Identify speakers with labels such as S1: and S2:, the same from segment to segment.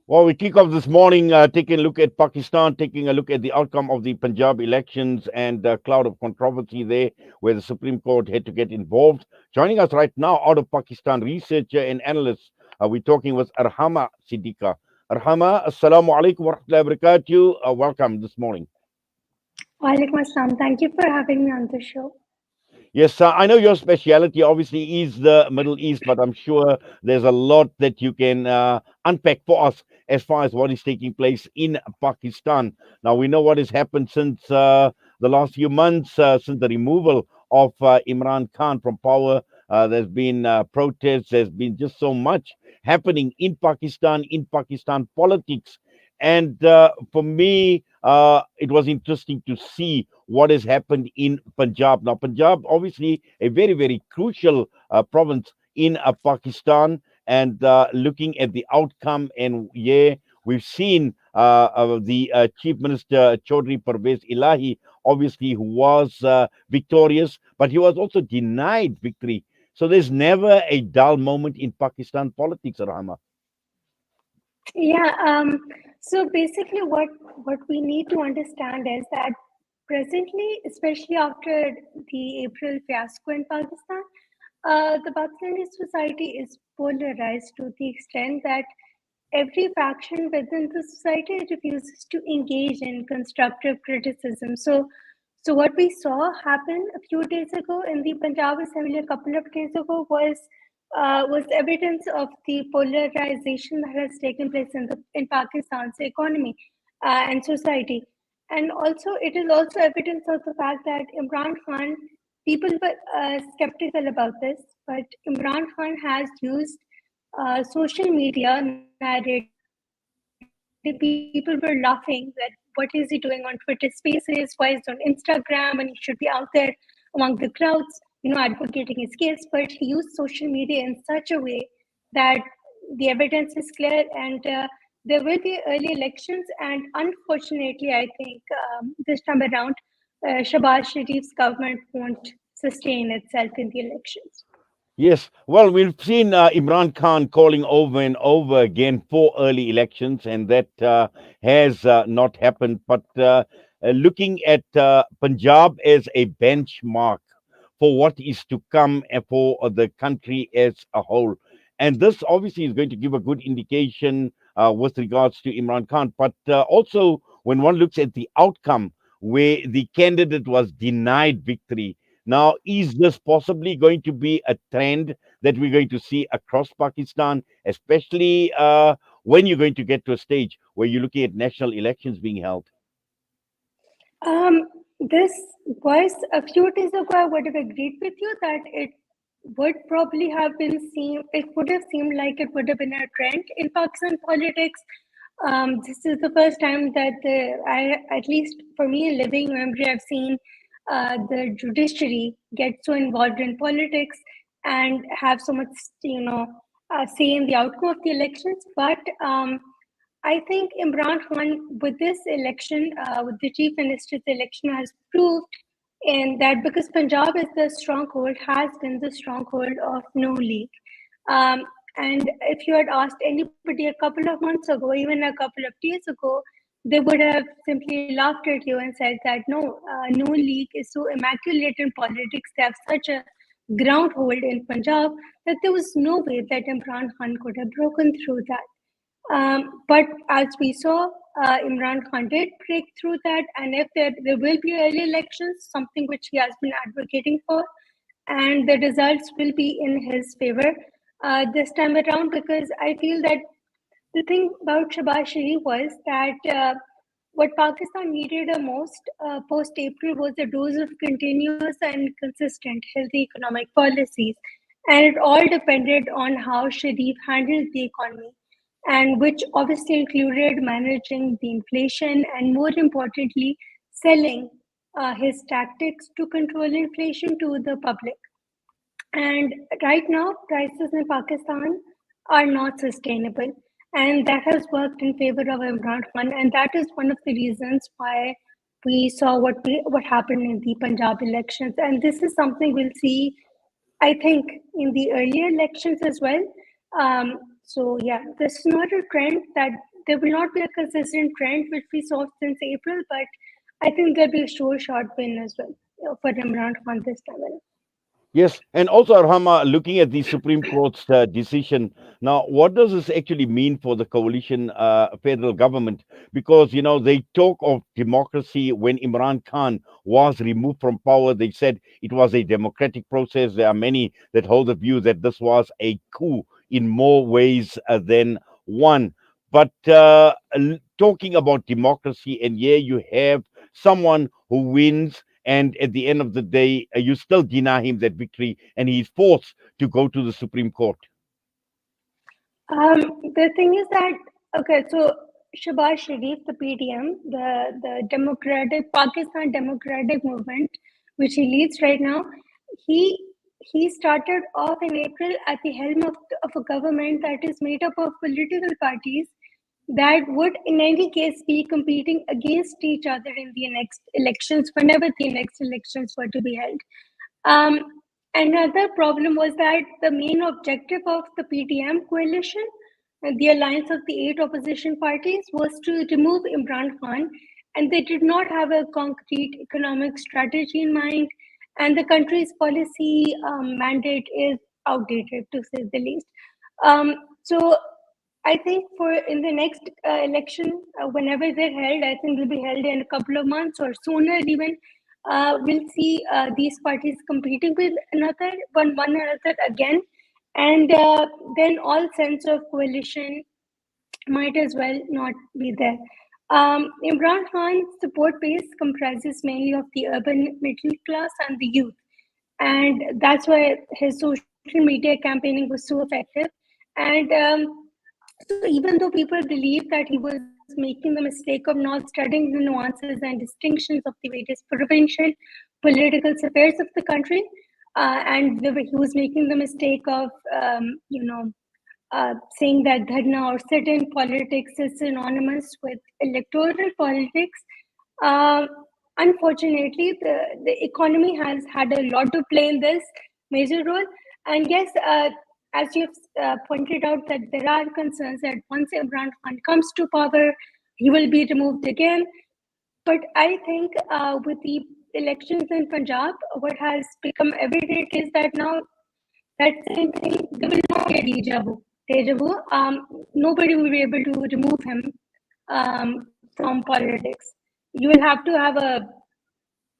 S1: Well, we kick off this morning taking a look at Pakistan, taking a look at the outcome of the Punjab elections and a cloud of controversy there where the Supreme Court had to get involved. Joining us right now out of Pakistan, researcher and analyst, we're talking with Arhama Siddiqa. Arhama, Assalamu alaikum wa rahmatullahi wa barakatuh. Welcome this morning.
S2: Walaikum Assalam. Thank you for having me on the show.
S1: Yes, I know your speciality obviously is the Middle East, but I'm sure there's a lot that you can unpack for us as far as what is taking place in Pakistan. Now, we know what has happened since the last few months, since the removal of Imran Khan from power. There's been protests, there's been just so much happening in Pakistan politics. And for me, it was interesting to see what has happened in Punjab. Now, Punjab, obviously, a very, very crucial province in Pakistan, and looking at the outcome, and yeah, we've seen the Chief Minister Chaudhry Parvez Ilahi, obviously, who was victorious, but he was also denied victory. So there's never a dull moment in Pakistan politics, Rahma.
S2: Yeah. So basically, what we need to understand is that presently, especially after the April fiasco in Pakistan, the Pakistani society is polarized to the extent that every faction within the society refuses to engage in constructive criticism. So what we saw happen a few days ago in the Punjab Assembly a couple of days ago was evidence of the polarization that has taken place in Pakistan's economy and society. And also, it is also evidence of the fact that Imran Khan, people were skeptical about this, but Imran Khan has used social media narrative. People were laughing that what is he doing on Twitter Spaces? Why is he on Instagram when he should be out there among the crowds, advocating his case? But he used social media in such a way that the evidence is clear, and there will be early elections. And unfortunately, I think this time around, Shahbaz Sharif's government won't sustain itself in the elections.
S1: Yes, well, we've seen Imran Khan calling over and over again for early elections, and that has not happened. But looking at Punjab as a benchmark for what is to come and for the country as a whole. And this obviously is going to give a good indication with regards to Imran Khan. But also, when one looks at the outcome where the candidate was denied victory, now, is this possibly going to be a trend that we're going to see across Pakistan, especially when you're going to get to a stage where you're looking at national elections being held?
S2: This was a few days ago. I would have agreed with you that it would probably have been seen. It would have seemed like it would have been a trend in Pakistan politics. This is the first time that at least for me, in living memory, I've seen the judiciary get so involved in politics and have so much, say in the outcome of the elections. But I think Imran Khan, with this election, with the chief minister's election, has proved in that because Punjab is the stronghold, has been the stronghold of no league. And if you had asked anybody a couple of months ago, even a couple of days ago, they would have simply laughed at you and said that no, no league is so immaculate in politics. They have such a ground hold in Punjab that there was no way that Imran Khan could have broken through that. But as we saw, Imran Khan did break through that, and if there will be early elections, something which he has been advocating for, and the results will be in his favor this time around, because I feel that the thing about Shahbaz Sharif was that what Pakistan needed the most post April was a dose of continuous and consistent healthy economic policies. And it all depended on how Sharif handled the economy, and which obviously included managing the inflation and, more importantly, selling his tactics to control inflation to the public. And right now, prices in Pakistan are not sustainable. And that has worked in favor of Imran Khan. And that is one of the reasons why we saw what happened in the Punjab elections. And this is something we'll see, I think, in the earlier elections as well. So yeah, this is not a trend that there will not be a consistent trend which we saw since April, but I think there'll be a short win as well for Imran Khan this time around.
S1: Yes, and also, Arhama, looking at the Supreme Court's decision, now, what does this actually mean for the coalition federal government? Because, they talk of democracy when Imran Khan was removed from power. They said it was a democratic process. There are many that hold the view that this was a coup in more ways than one. But talking about democracy, and here you have someone who wins, and at the end of the day, you still deny him that victory, and he's forced to go to the Supreme Court.
S2: The thing is that okay, so Shahbaz Sharif, the PDM, the Democratic Pakistan Democratic Movement, which he leads right now, he he started off in April at the helm of a government that is made up of political parties that would in any case be competing against each other in the next elections whenever the next elections were to be held. um, Another problem was that the main objective of the PTM coalition, the alliance of the 8 opposition parties, was to remove Imran Khan, and they did not have a concrete economic strategy in mind, and the country's policy mandate is outdated, to say the least. Um, so I think for in the next election, whenever they're held, I think they'll be held in a couple of months or sooner even. We'll see these parties competing with one another again, and then all sense of coalition might as well not be there. Imran Khan's support base comprises mainly of the urban middle class and the youth, and that's why his social media campaigning was so effective. And so even though people believe that he was making the mistake of not studying the nuances and distinctions of the various provincial political affairs of the country, he was making the mistake of, saying that dharna or sit-in politics is synonymous with electoral politics. Uh, Unfortunately, the economy has had a lot to play in this major role. And yes, as you've pointed out, that there are concerns that once Imran Khan comes to power, he will be removed again. But I think with the elections in Punjab, what has become evident is that now that same thing, they will not get deja vu. Deja vu. Nobody will be able to remove him from politics. You will have to have a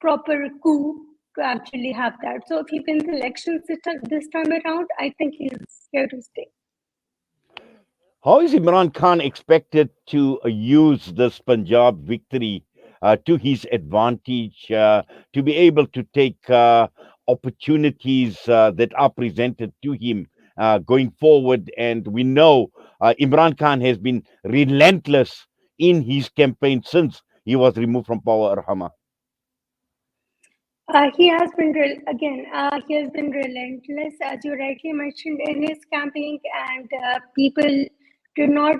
S2: proper coup to actually have that. So if he wins elections this time around, I think he's here to stay.
S1: How is Imran Khan expected to use this Punjab victory to his advantage, to be able to take opportunities that are presented to him going forward? And we know Imran Khan has been relentless in his campaign since he was removed from power, Arhama.
S2: He has been he has been relentless, as you rightly mentioned in his campaign, and people did not,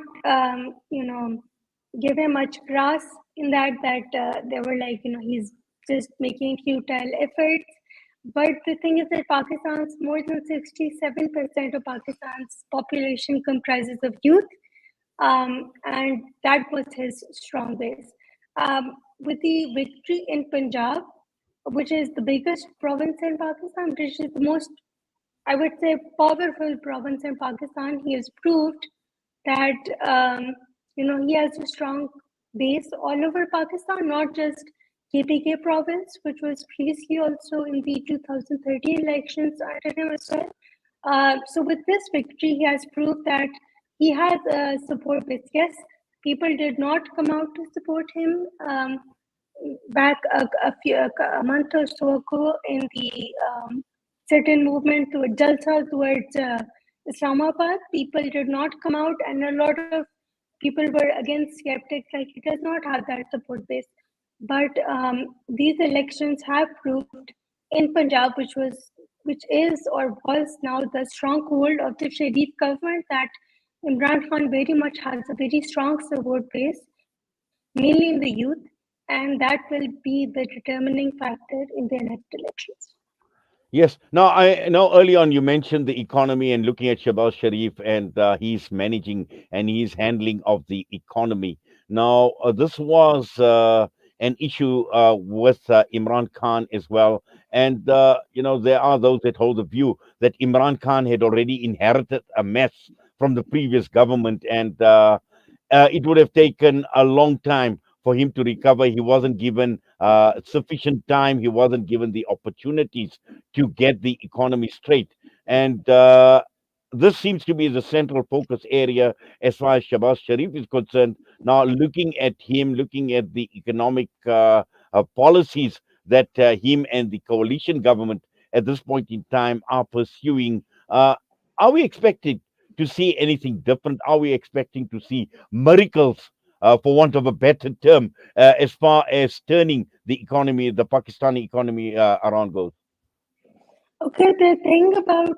S2: give him much grass in that they were like, he's just making futile efforts. But the thing is that Pakistan's more than 67% of Pakistan's population comprises of youth, and that was his strong base. With the victory in Punjab, which is the biggest province in Pakistan, which is the most, I would say, powerful province in Pakistan, he has proved that he has a strong base all over Pakistan, not just KPK province, which was previously also in the 2013 elections under him as well. So with this victory, he has proved that he has a support base. Yes, people did not come out to support him. Back a month or so ago in the certain movement to Jalsa towards Islamabad, people did not come out, and a lot of people were again skeptics, like he does not have that support base. But these elections have proved in Punjab, which is or was now the stronghold of the Sharif government, that Imran Khan very much has a very strong support base, mainly in the youth, and that will be the determining factor in the next elections.
S1: Yes. Now, I know early on you mentioned the economy and looking at Shabazz Sharif and he's managing and he's handling of the economy. Now, this was an issue with Imran Khan as well. And, there are those that hold the view that Imran Khan had already inherited a mess from the previous government. And it would have taken a long time for him to recover. He wasn't given sufficient time. He wasn't given the opportunities to get the economy straight. And this seems to be the central focus area as far as Shabazz Sharif is concerned. Now, looking at him, looking at the economic policies that him and the coalition government at this point in time are pursuing, are we expected to see anything different? Are we expecting to see miracles, for want of a better term, as far as turning the economy, the Pakistani economy around goes?
S2: Okay, the thing about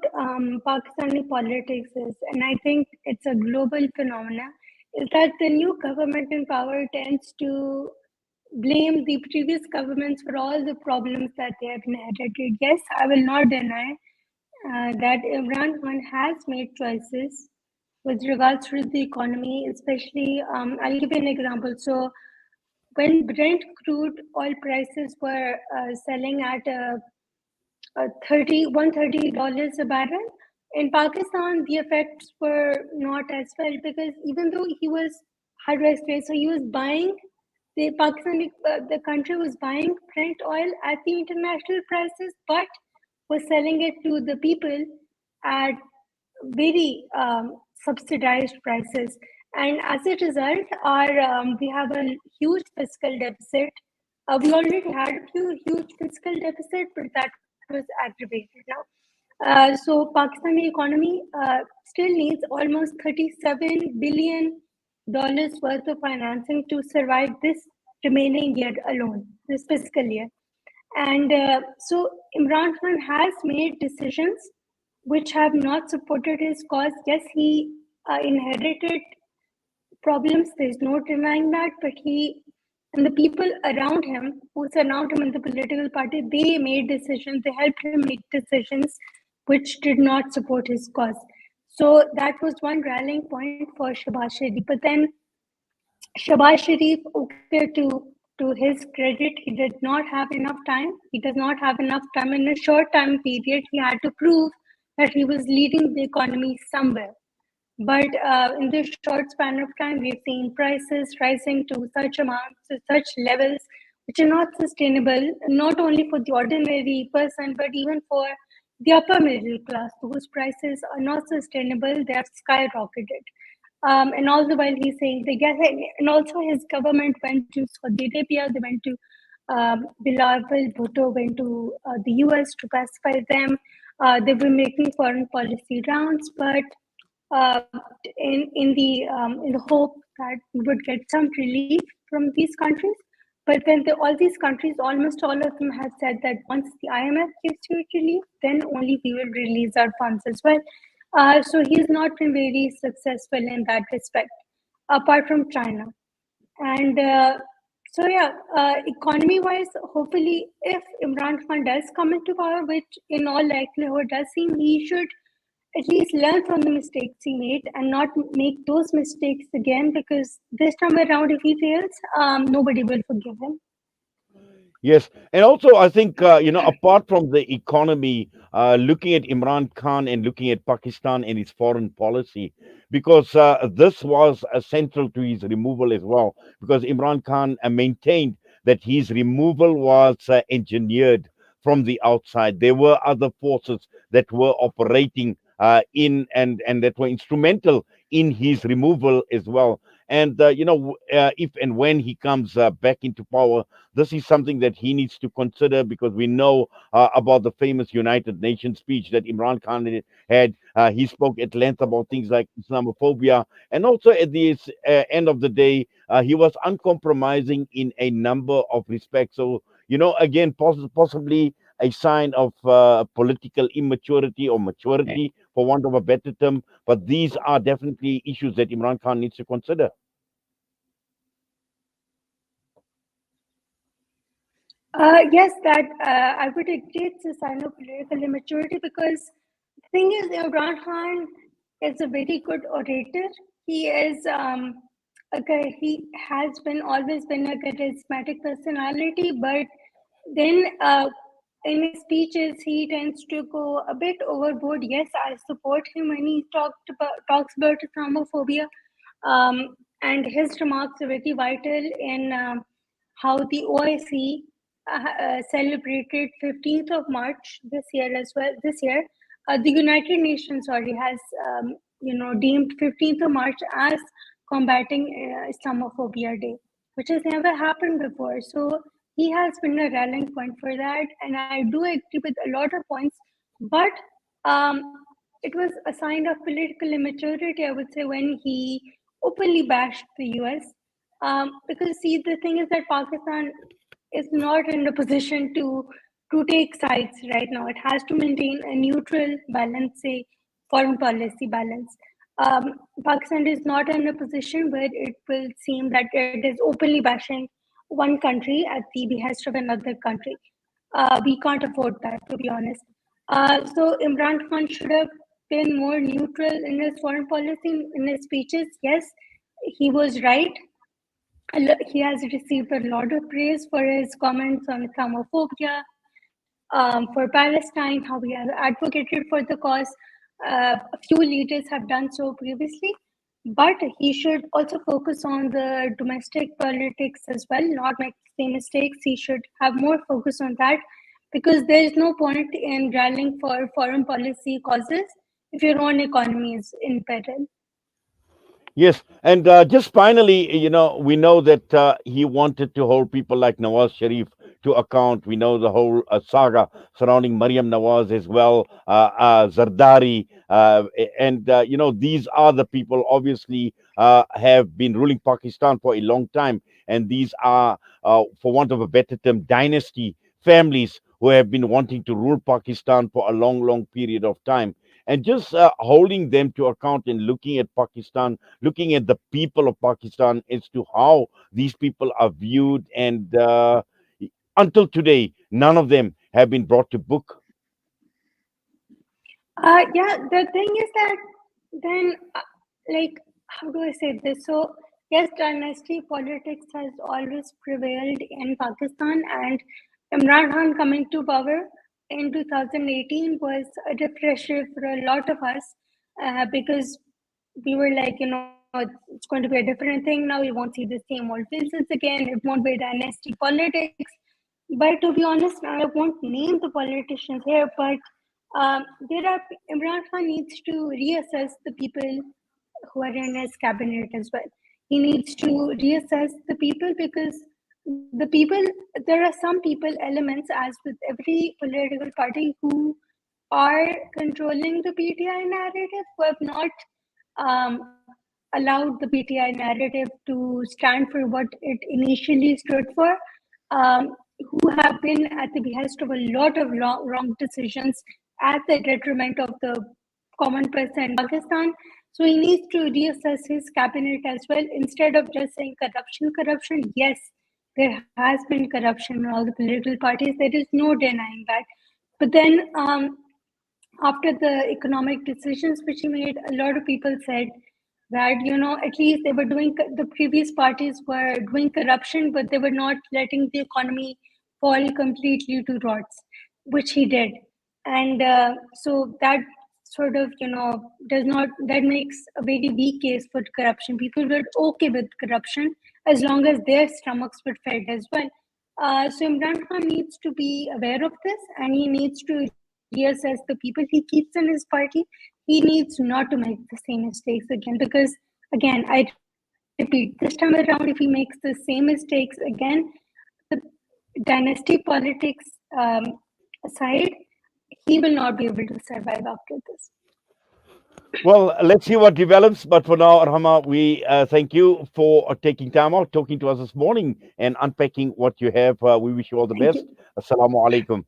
S2: Pakistani politics is, and I think it's a global phenomena, is that the new government in power tends to blame the previous governments for all the problems that they have inherited. Yes, I will not deny that Imran Khan has made choices with regards to the economy, especially. I'll give you an example. So, when Brent crude oil prices were selling at 130 dollars a barrel. In Pakistan, the effects were not as felt because even though he was, how do I say, so he was buying the country was buying Brent oil at the international prices, but was selling it to the people at very subsidized prices. And as a result, our we have a huge fiscal deficit. We already had a huge fiscal deficit, but that was aggravated now. So Pakistani economy still needs almost $37 billion worth of financing to survive this remaining year alone, this fiscal year. And so Imran Khan has made decisions which have not supported his cause. Yes, he inherited problems, there's no denying that, but he and the people around him who surround him in the political party, they made decisions, they helped him make decisions which did not support his cause. So that was one rallying point for Shabazz Sharif. But then Shabazz Sharif, okay, to his credit, he did not have enough time. He does not have enough time. In a short time period, he had to prove that he was leading the economy somewhere. But in this short span of time, we've seen prices rising to such amounts, to such levels, which are not sustainable, not only for the ordinary person, but even for the upper middle class, whose prices are not sustainable, they have skyrocketed. And all the while he's saying they get it. And also his government went to Saudi Arabia, they went to Bilal Bhutto went to the US to pacify them. They were making foreign policy rounds, but uh, in the hope that we would get some relief from these countries. But then all these countries, almost all of them, have said that once the IMF gives you relief, then only we will release our funds as well. So he's not been very successful in that respect, apart from China. And so, yeah, economy wise, hopefully, if Imran Khan does come into power, which in all likelihood does seem, he should at least learn from the mistakes he made and not make those mistakes again, because this time around, if he fails, nobody will forgive him.
S1: Yes, and also I think apart from the economy, looking at Imran Khan and looking at Pakistan and its foreign policy, because this was central to his removal as well. Because Imran Khan maintained that his removal was engineered from the outside. There were other forces that were operating in and that were instrumental in his removal as well. And if and when he comes back into power, this is something that he needs to consider, because we know about the famous United Nations speech that Imran Khan had. He spoke at length about things like Islamophobia, and also at the end of the day, he was uncompromising in a number of respects. So, again, possibly a sign of political immaturity or maturity, for want of a better term. But these are definitely issues that Imran Khan needs to consider.
S2: Yes, that I would agree it's a sign of political immaturity because the thing is, Imran Khan is a very good orator. He is he has been always been a charismatic personality, but then in his speeches he tends to go a bit overboard. Yes, I support him when he talks about Islamophobia, and his remarks are very vital in how the OIC celebrated 15th of March this year as well. This year, the United Nations, sorry, has deemed 15th of March as combating Islamophobia Day, which has never happened before. So he has been a rallying point for that, and I do agree with a lot of points. But um, it was a sign of political immaturity, I would say, when he openly bashed the US. Because see, the thing is that Pakistan is not in a position to take sides right now. It has to maintain a neutral balance, say foreign policy balance. Pakistan is not in a position where it will seem that it is openly bashing one country at the behest of another country. We can't afford that, to be honest. So Imran Khan should have been more neutral in his foreign policy, in his speeches. Yes, he was right. He has received a lot of praise for his comments on Islamophobia, for Palestine, how he has advocated for the cause. A few leaders have done so previously, but he should also focus on the domestic politics as well, not make the same mistakes. He should have more focus on that because there is no point in rallying for foreign policy causes if your own economy is in peril.
S1: Yes, and just finally, we know that he wanted to hold people like Nawaz Sharif to account. We know the whole saga surrounding Maryam Nawaz as well, Zardari, and these are the people obviously have been ruling Pakistan for a long time, and these are, for want of a better term, dynasty families who have been wanting to rule Pakistan for a long, long period of time. And just holding them to account and looking at Pakistan, looking at the people of Pakistan as to how these people are viewed. And until today, none of them have been brought to book.
S2: Yeah, the thing is that then, like, how do I say this? So, yes, dynasty politics has always prevailed in Pakistan, and Imran Khan coming to power in 2018 was a refresher for a lot of us because we were like, it's going to be a different thing now. We won't see the same old faces again. It won't be dynasty politics. But to be honest, I won't name the politicians here, but there are Imran Khan needs to reassess the people who are in his cabinet as well. He needs to reassess the people because the people there are some people elements as with every political party who are controlling the PTI narrative who have not um, allowed the PTI narrative to stand for what it initially stood for, who have been at the behest of a lot of wrong decisions at the detriment of the common person in Pakistan. So he needs to reassess his cabinet as well instead of just saying corruption, corruption. Yes, there has been corruption in all the political parties. There is no denying that. But then after the economic decisions which he made, a lot of people said that at least they were doing the previous parties were doing corruption, but they were not letting the economy fall completely to rots, which he did, and so that sort of does not that makes a very weak case for corruption. People were okay with corruption as long as their stomachs were fed as well. So Imran Khan needs to be aware of this and he needs to reassess the people he keeps in his party. He needs not to make the same mistakes again because, again, I repeat, this time around, if he makes the same mistakes again, the dynasty politics aside, he will not be able to survive after this.
S1: Well, let's see what develops. But for now, Arhama, we thank you for taking time out, talking to us this morning, and unpacking what you have. We wish you all the
S2: Thank
S1: best.
S2: you.
S1: Assalamu alaikum.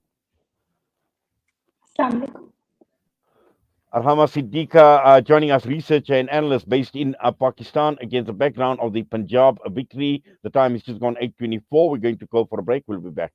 S2: Assalamu alaikum.
S1: Arhama Siddiqa joining us, researcher and analyst based in Pakistan, against the background of the Punjab victory. The time is just gone 8:24. We're going to go for a break. We'll be back.